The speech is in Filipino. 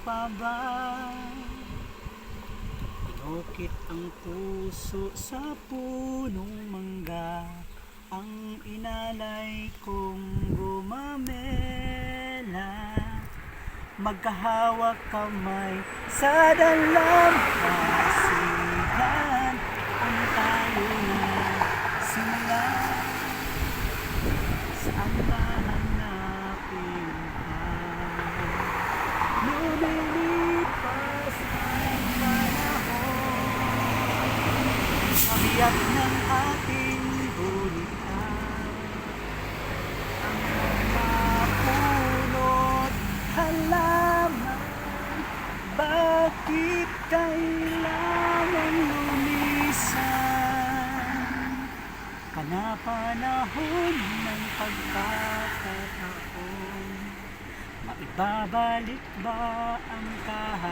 pa ba? Pinukit ang puso sa punong mangga, ang inalay kong gumamela. Magkahawak kamay sa dalampasigan, kung tayo na simula, saan ba hanapin ka? Lumilipas ang panahon, ang biyak ng ating bulitan, ang mapulot halaman. Bakit kailangan lumisan? Kanapanahon ng pagkakataon, maibabalik ba ang kahapon?